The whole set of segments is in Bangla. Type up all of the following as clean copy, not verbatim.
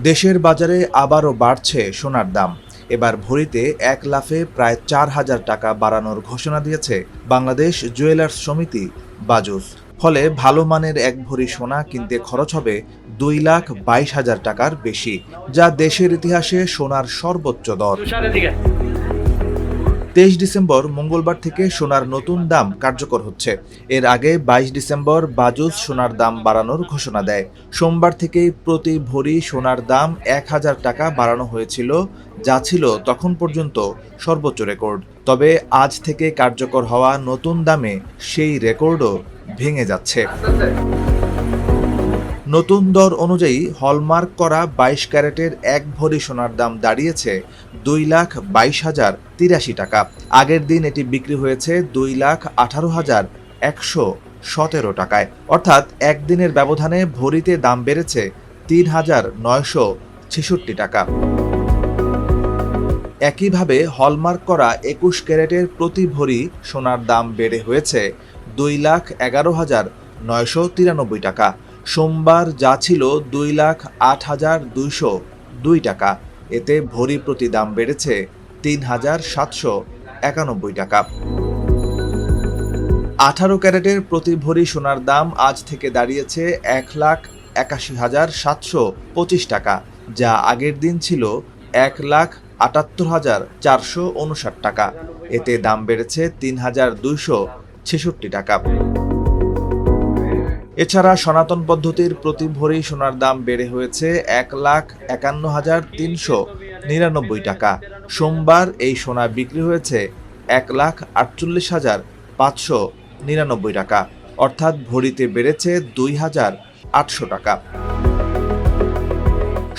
দেশের বাজারে আবারও বাড়ছে সোনার দাম। এবার ভরিতে এক লাফে প্রায় ৪,০০০ টাকা বাড়ানোর ঘোষণা দিয়েছে বাংলাদেশ জুয়েলার্স সমিতি বাজুস। ফলে ভালো মানের এক ভরি সোনা কিনতে খরচ হবে ২,২২,০০০ টাকার বেশি, যা দেশের ইতিহাসে সোনার সর্বোচ্চ দর। ২৩ ডিসেম্বর মঙ্গলবার থেকে সোনার নতুন দাম কার্যকর হচ্ছে। এর আগে ২২ ডিসেম্বর বাজুস সোনার দাম বাড়ানোর ঘোষণা দেয়। সোমবার থেকেই প্রতি ভরি সোনার দাম ১,০০০ টাকা বাড়ানো হয়েছিল, যা ছিল তখন পর্যন্ত সর্বোচ্চ রেকর্ড। তবে আজ থেকে কার্যকর হওয়া নতুন দামে সেই রেকর্ডও ভেঙে যাচ্ছে। নতুন দর অনুযায়ী হলমার্ক করা ২২ ক্যারেটের এক ভরি সোনার দাম দাঁড়িয়েছে ২,২২,০৮৩ টাকা। আগের দিন এটি বিক্রি হয়েছে ২,১৮,১১৭ টাকায়। অর্থাৎ একদিনের ব্যবধানে ভরিতে দাম বেড়েছে ৩,৯৬৬ টাকা। একইভাবে হলমার্ক করা ২১ ক্যারেটের প্রতি ভরি সোনার দাম বেড়ে হয়েছে ২,১১,৯৯৩ টাকা। সোমবার যা ছিল ২,০৮,২০২ টাকা। এতে ভরি প্রতি দাম বেড়েছে ৩,৭৯১ টাকা। ১৮ ক্যারেটের প্রতি ভরি সোনার দাম আজ থেকে দাঁড়িয়েছে ১,৮১,৭২৫ টাকা, যা আগের দিন ছিল ১,৭৮,৪৫৯ টাকা। এতে দাম বেড়েছে ৩,২৬৬ টাকা। এছাড়া সনাতন পদ্ধতির প্রতি ভরি সোনার দাম বেড়ে হয়েছে ১,৫১,৩৯৯ টাকা। সোমবার এই সোনা বিক্রি হয়েছে ১,৪৮,৫৯৯ টাকা, অর্থাৎ ভরিতে বেড়েছে ২,৮০০ টাকা।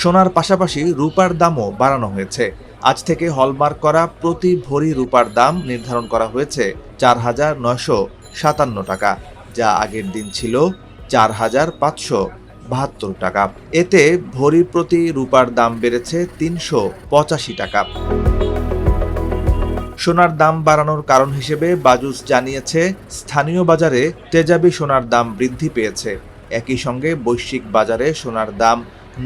সোনার পাশাপাশি রূপার দামও বাড়ানো হয়েছে। আজ থেকে হলমার্ক করা প্রতি ভরি রূপার দাম নির্ধারণ করা হয়েছে ৪,৯৫৭ টাকা, যা আগের দিন ছিল ৪,৫৭২ টাকা। এতে ভরি প্রতি রূপার দাম বেড়েছে ৩৮৫ টাকা। সোনার দাম বাড়ানোর কারণ হিসেবে বাজুস জানিয়েছে, স্থানীয় বাজারে তেজাবি সোনার দাম বৃদ্ধি পেয়েছে। একই সঙ্গে বৈশ্বিক বাজারে সোনার দাম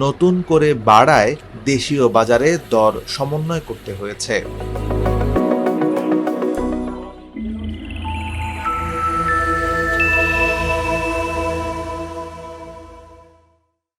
নতুন করে বাড়ায় দেশীয় বাজারে দর সমন্বয় করতে হয়েছে।